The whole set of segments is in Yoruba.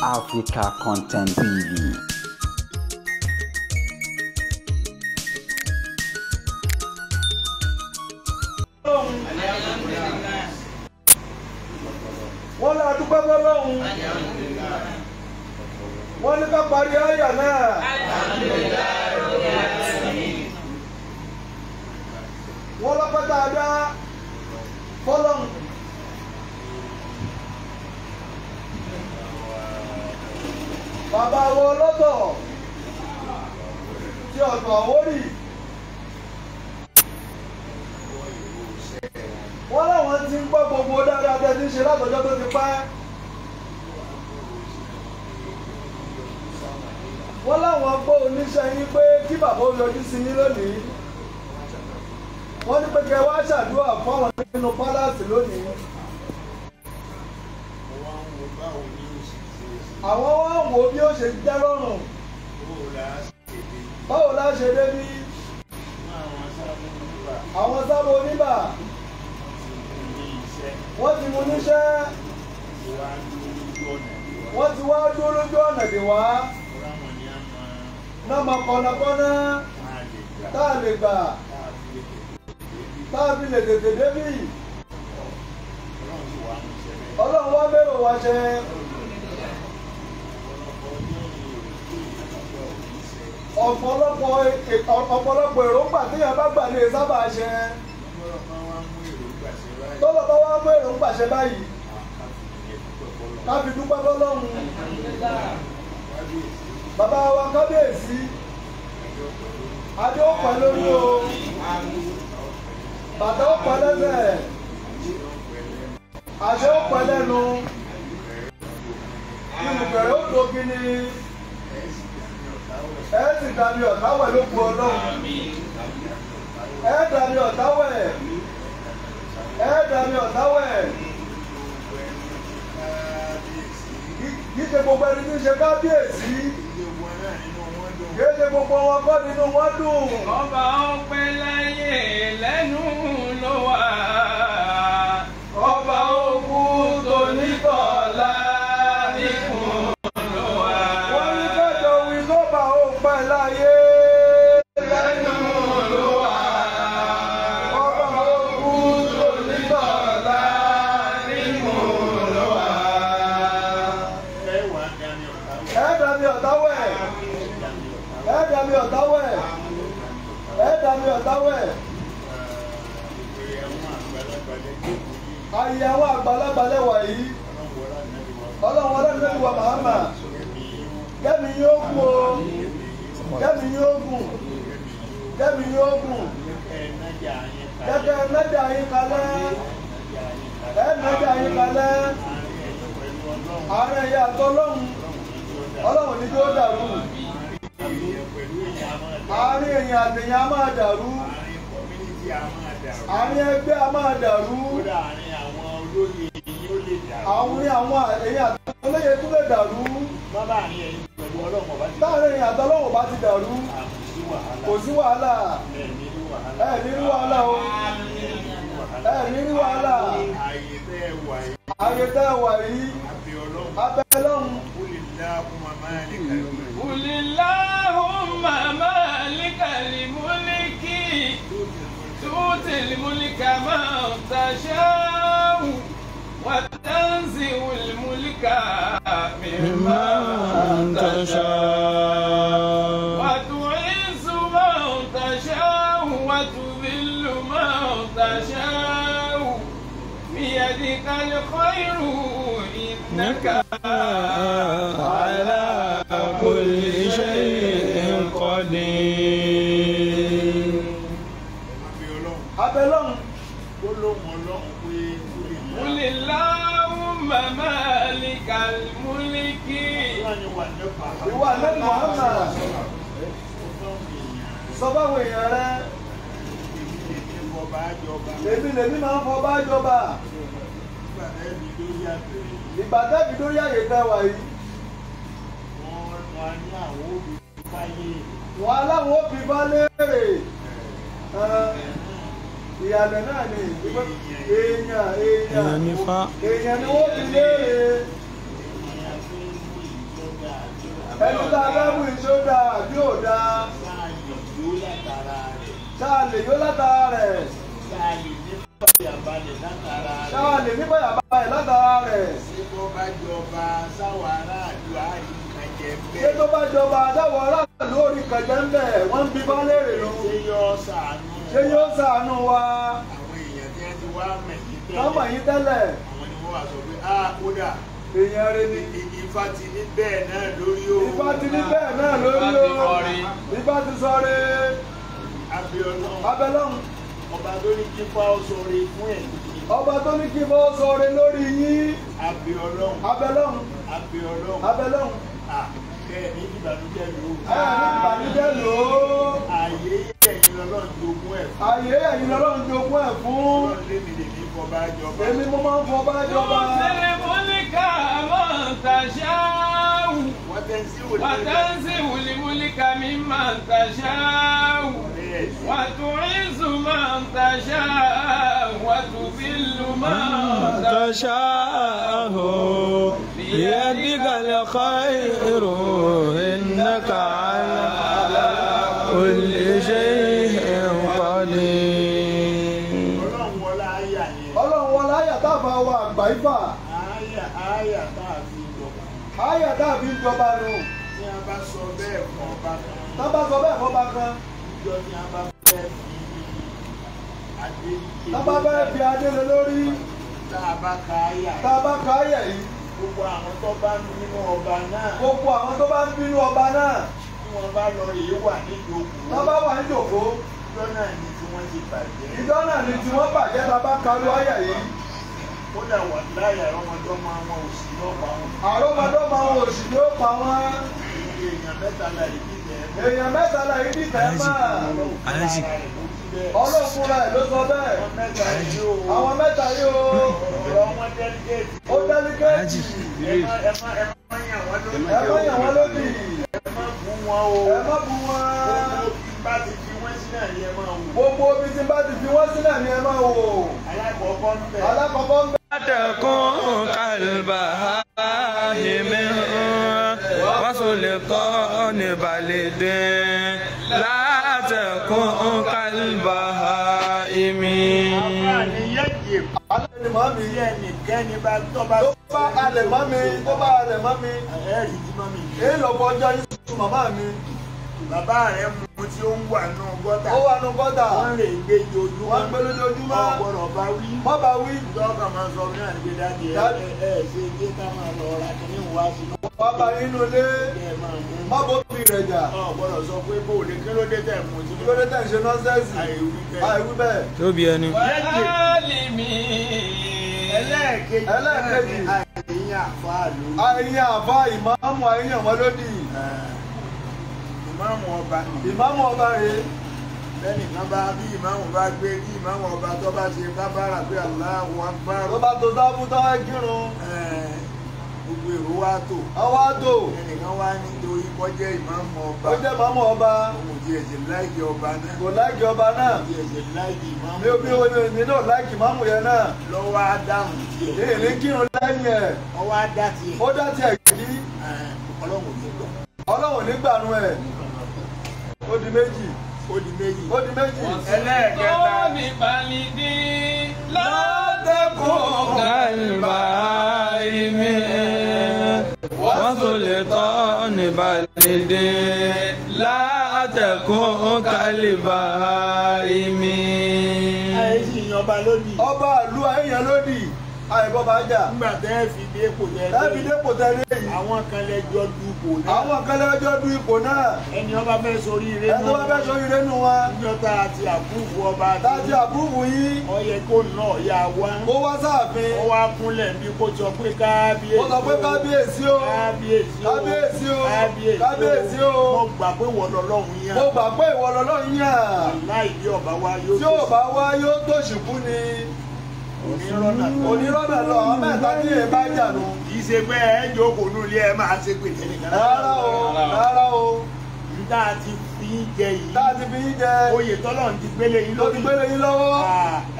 Africa Content TV. Wọ́n lọ dúpẹ́ fọ́lọ́run. Wọ́n ní ká parí àyà náà. Wọ́n lọ́pẹ́ dáadáa fọ́lọ́run. Bàbá wo lọ́tọ̀ tí ọ̀tọ̀ àwórì. Wọ́n láwọn ti ń gbọ́ gbogbo dáadáa tẹ́ ti ń ṣe látọjọ́ tó ti pẹ́. Wọ́n láwọn gbọ́ oníṣẹ́ yín pé kí bàbá ó yọjú sí yín lónìí. Wọ́n ní pé kẹ́ wá ṣàdúrà fún àwọn nínú pálásì lónìí. Àwọn wá ń wo bí ó ṣe jẹ́ lọ́rùn. Báwo la ṣe débí? Àwọn sábà oníbà. Wọ́n ti mú níṣẹ́. Wọ́n ti wá dúró lójú ọ̀nà dè wá. Náà máa kọ́nàkọ́nà tá a lè gbà. Tá a fi lè tètè débí. Ọlọ́run wá bẹ̀rù wá ṣe. Ọ̀pọ̀lọpọ̀ èròǹgbà téèyàn bá gbà lè sábà ṣe. Tọ́lọ̀ bá wá mú èròǹgbà ṣe báyìí. Ká fi dúpẹ́ fọ́lọ́run. Bàbá wa kábíyèsí. Adé ó pẹ́ lórí o. Bàtà ó pẹ́ lẹ́sẹ̀. Àṣẹ ó pẹ́ lẹ́nu. Ìrùbẹ̀rẹ̀ ó dogi ni. Ẹ sì dàbí ọ̀táwẹ̀ ló bu Ọlọ́run. Ẹ dàbí ọ̀táwẹ̀. Ẹ dàbí ọ̀táwẹ̀. Kíkẹ́ gbogbo ẹni tí ń ṣe kábíyèsí. Kéde gbogbo wọn kọ́ nínú wọn dùn. Ọba ọpẹ́ láyé lẹ́nu ló wà. Ọba òkú tó nítọ̀lá níkùn ló wà. Wọ́n ní kẹ́jọ wí sọ́ba ọpẹ́ láyé lẹ́nu ló wà. Ọba òkú tó nítọ̀lá níkùn ló wà. Ẹ dàbí ọ̀táwẹ̀. Ẹ dàbí ọ̀táwẹ̀. Ẹ dàbí ọ̀táwẹ̀. Ayé àwọn àgbàlagbà lẹ́wà yìí. Ọlọ́run ọlọ́run wa Mahama. Kẹ́mi yóò gùn o. Kẹ́mi yóò gùn. Kẹ́mi yóò gùn. Kẹ́kẹ́ nájà yín kalẹ̀. Ẹ nájà yín kalẹ̀. Ààrẹ ìyá àtọ́lọ́run. Ọlọ́run ní kí ó dàrú. Àárín èèyàn àtẹ̀yìn a máa dàrú. Àárín ẹgbẹ́ a máa dàrú. Àwọn èèyàn àtọ́lọ́yẹ tún lè dàrú. Láàárín èèyàn àtọ́lọ́wọ̀ bá ti dàrú. Kò sí wàhálà. Ẹ ní rí wàhálà o. Ẹ ní rí wàhálà. Ààyè tẹ́ ẹ wà yìí. Abẹ́ Ọlọ́run. قل اللهم مالك الملك تؤتي الملك من تشاء وتنزع الملك ممن تشاء وتعز من تشاء وتذل من تشاء بيدك الخير إنك على كل شيء قدير. Abẹ́lọ́run. قل اللهم مالك الملك. Ìwà lẹ́nu Mahama. Sọ báwo èèyàn rẹ. Lèmi máa ń fọba jọba. Ìgbà tẹ́bi lórí àyè tẹ́ wà yìí. Wọ́n aláwọ̀ òbí bá léèrè. Ìyàlẹ̀ náà ni èèyàn ni wọ́n fi léèrè. ṣáà lè yó látara rẹ̀. ṣáà lè ní báyàbalẹ̀ látara rẹ̀. ṣáà lè ní báyàbalẹ̀ látara rẹ̀. ṣé tó bá jọba sáwọn aráàlú àárín kan jẹ bẹ́ẹ̀. ṣé tó bá jọba sáwọn aráàlú orí kẹjẹ ń bẹ̀ wọ́n ń bi bá léèrè lọ. ṣé yóò ṣàánú. ṣé yóò ṣàánú wa. àwọn èèyàn tí wọ́n ti wá mẹ̀yìn tẹ́lẹ̀. wọ́n mọ̀ yín tẹ́lẹ̀. àwọn ni wọ́n wá sọ pé kódà. èèyàn rẹ ni. Ifá ti ní bẹ́ẹ̀ náà lórí o. Ifá ti ní bẹ́ẹ̀ náà lórí o. Ifá ti sọre. Abẹ́lọ́hún. Ọba tó ní kí Ifá ó sọre fún ẹ̀. Ọba tó ní kí Ifá ó sọre lórí yín. Abẹ́lọ́hún. Abẹ́lọ́hún. Abẹ́lọ́hún. Abẹ́lọ́hún. Bẹ́ẹ̀ ní ìbànújẹ́ lò ó. Ní ìbànújẹ́ lò ó. Ààyè ẹ̀yin lọ́lọ́run jogún ẹ̀ fún. Ààyè ẹ̀yin lọ́lọ́run jogún ẹ̀ fún. Ọlọ́run lé mi lè ní fọba jọba. Èmi mo máa ń fọba jọba. وتنزع الملك ممن تشاء وتعز من تشاء وتذل من تشاء بيدك الخير إنك على كل شيء قدير. Ọlọ́run wọlé àyà tá a fa wa àgbà ifá. Àyà tá a fi jọba. Àyà tá a fi jọba nù. Tí a bá sọ bẹ́ẹ̀ fún ọba kan. Tá a bá sọ bẹ́ẹ̀ fún ọba kan. Ìjọ ni a bá fẹ́ fi adé. Tá a bá fẹ́ fi adé lé lórí. Tá a bá ka àyà. Tá a bá ka àyà yìí. Gbogbo àwọn tó bá ń bínú ọba náà. Gbogbo àwọn tó bá ń bínú ọba náà. Tí wọ́n bá lọ èyí wà ní ìjókòó. Tá a bá wà ní ìjókòó. Ìjọ náà ni tí wọ́n ti bàjẹ́. Ìjọ náà ni tí wọ́n bàjẹ́ tá a bá ka ló àyà yìí. Kódà wà láyà ọmọdọ́mọ àwọn òsì lọ́pàá wọn. Àrọ́mọdọ́mọ àwọn òsì ló pa wọ́n. Èèyàn mẹ́ta la ìdí tẹ̀ ẹ́ mọ́. Èèyàn mẹ́ta la ìdí tẹ̀ ẹ́ mọ́. Ọlọ́run fúnra ẹ̀ ló sọ bẹ́ẹ̀. Àwọn mẹ́ta yìí o. Ọ̀rọ̀ wọn dẹ́lígéètì. Ó dẹ́lígéètì. Ẹ má yàn wọ́n lódì. Ẹ má yàn wọ́n lódì. Ẹ má bú wọn o. Ẹ má bú wọn. Bá ti fi wọ́n sílẹ̀ ni ẹ máa wò. Gbogbo omi tí bá ti fi wọ́n sílẹ̀ ni ẹ máa wò. Alákọ̀ọ́kọ́ ń bẹ̀. Alákọ̀ọ́kọ́ ń bẹ̀. تكون كالبهائم وسلطان بلد لا تكون كالبهائم. Alẹ́ ni màmí. Bí ẹnikẹ́ni bá tó bá. Tó bá alẹ̀ mọ́ mi, tó bá alẹ̀ mọ́ mi. Ẹ̀rí tí mọ́ mi. Èyí lọ́kọ̀ ọjọ́ yín sùn màmá mi. Bàbá rẹ̀ mú tí ó ń wà nù gọ́tà. Ó wà nù gọ́tà. Wọ́n lè gbé ojoojúmọ́. Wọ́n gbé lójoojúmọ́. Ọ̀gbọ́dọ̀ bá wí. Má bá wí. Dọ́kà máa sọ ní àdìgbé dáàdì ẹ̀ ṣe dé ká máa lọ ra kìíní wá sí. Wọ́n bá inú ilé. Má bó fi rẹ̀ jà. Ọ̀gbọ́dọ̀ sọ pé bó lè kí ló dé tẹ̀ mú tí. Kí ló dé tẹ̀ ṣe nọ́sẹ̀sì? Àìwí bẹ́ẹ̀. tóbi ẹni. Ẹlẹ́ẹ̀kejì. Àìyàn àfáà ló. Àìyàn àfá ìmáàmù àìyàn wọn lódì. Ìmáàmù ọba. Ìmáàmù ọba rèé. Lẹ́nìkan bá bí ìmáàmù bá gbé bí ìmáàmù ọba tó bá ṣe kábàárà pé Allahu Akbar. Tó bá tó sáfù tó wá kírun. Gbogbo èrò wá tò. Àwa tò. Ẹnìkan wá nítorí kọjá ìmáàmù ọba. Ó jẹ́ ìmáàmù ọba. Òun ti ẹ̀jẹ̀ láìkì ọba náà. Kò láìkì ọba náà. Òun ti ẹ̀jẹ̀ láìkì ìmáàmù. Mi ò ní náà láìkì ìmáàmù yẹn náà. Lọ́wọ́ á dáhùn tiẹ̀. Èyí kírun lẹ́yìn ẹ̀. Ọwọ́ á dá tiẹ̀. Ó dá tiẹ̀ kí. Ọlọ́run ní gbà. Ọlọ́run nígbànú ẹ̀. Ó di méjì. Ó di méjì. Ó di méjì. Ẹlẹ́ẹ̀kẹta. látẹ̀kùn كالبهائم وسلطان بلد لا تكن كالبهائم. Àìsí ìyọba lónìí. Ọba ìlú àìyàn lódì. Àìbọ̀bà jà. Nígbà tẹ́ fi dé ipò tẹ́ dé. Láti dépò tẹ́lẹ̀ yìí. Àwọn kan lẹ́jọ́ du ipò náà. Àwọn kan lẹ́jọ́ du ipò náà. Ẹni ọba fẹ́ sórí ire Ẹni tó bá fẹ́ sórí ire nù wọn. Níjọ́ta àti àbúrò ọba. Láti àbúrò yín. Ó yẹ kó náà yà wá. Ó wá sáàfin. Ó wá kúnlẹ̀ bí kò sọ pé kábíyèsí. Ó sọ pé kábíyèsí o. Kábíyèsí o. Kábíyèsí o. Kábíyèsí o. Mo gbà pé wọ́n lọ́lọ́run yàn. Mo gbà pé ìwọ lọ́lọ́run yàn. Láì bí ọba wa yóò Tí ò bá wá yóò tòṣìkú ni. Onírọ́nà lọ àwọn mẹ́ta tí èé bá jà nù. Kì í ṣe pé ẹ jókòó nílé ẹ máa ṣe pé tẹnìkan. Rárá o, rárá o. Nígbà tí fi ń jẹ yìí. Tá a ti fi ń jẹ. Oyè tọ́lọ̀ ti gbélé yín Ló ti gbélé yín lọ́wọ́.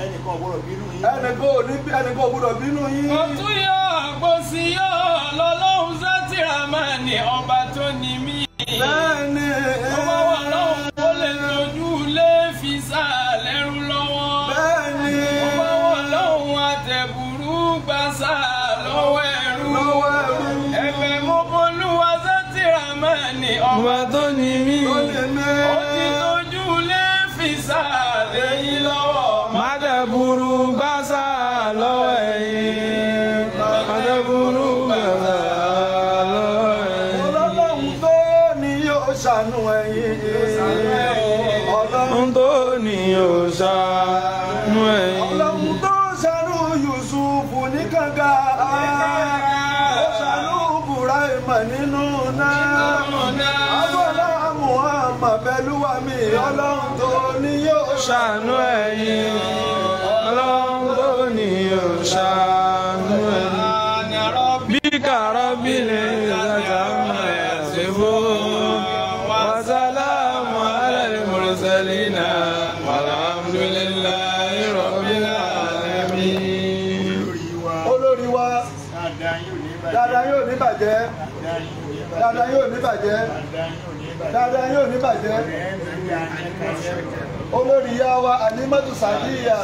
Ẹnìkan ò gbọ́dọ̀ bínú yín. Ẹnìkan ò gbọ́dọ̀ bínú yín. ọ̀tún yóò gbòsì yóò lọ́lọ́hún sátìrámánì ọba tó ní mí. Bẹ́ẹ̀ni. ọmọ wa lọ́hún ó lè tójú lé fi sá. ní ọba tó ní mí. tó ní mí. Ó ti tójú lé fi sáàlé yín lọ́wọ́. Mádàbúrú gbásà lọ́wọ́ ẹ̀yin. Mádàbúrú gbásà lọ́wọ́ ẹ̀yin. Ọlọ́run tó ní yóò ṣàánú ẹ̀yin. Ọlọ́run tó ní yóò ṣàánú ẹ̀yin. Ọlọ́run tó ṣàánú Yusufu ní kànga. Ó ṣàánú Burahima nínú náà. Abọ́lá Muhammad Bẹ́lúwà mi. Ọlọ́run tó ní yóò Ṣàánú ẹ̀yin. Ọlọ́run tó ní yóò ṣàánú ẹ̀yin. Bíkà Rabbil izzati amma yasifun. Wa salamun alal mursalin. Walhamdulillahi rabbil alamin. olórí wa. Dáadáa yóò ní bàjẹ́. Dáadáa yóò ní bàjẹ́. Dáadáa yóò ní bàjẹ́. Olórí ya wa Alimatu Sadiya.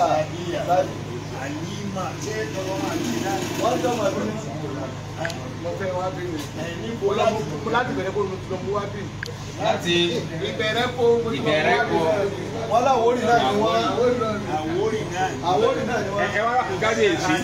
Wọ́n jọ mọ̀ bí. Mo fẹ́ wá bí mi. Láti bẹ̀rẹ̀ kó mo ti lọ mú wá bí. Láti Ìbẹ̀rẹ̀ kó mo ti lọ mú wá ìbẹ̀rẹ̀ bí. kó. Wọ́n láwórì náà ni wọ́n. Àwórì náà. Àwórì náà ni wọ́n. Ẹ wá kábíyèsí.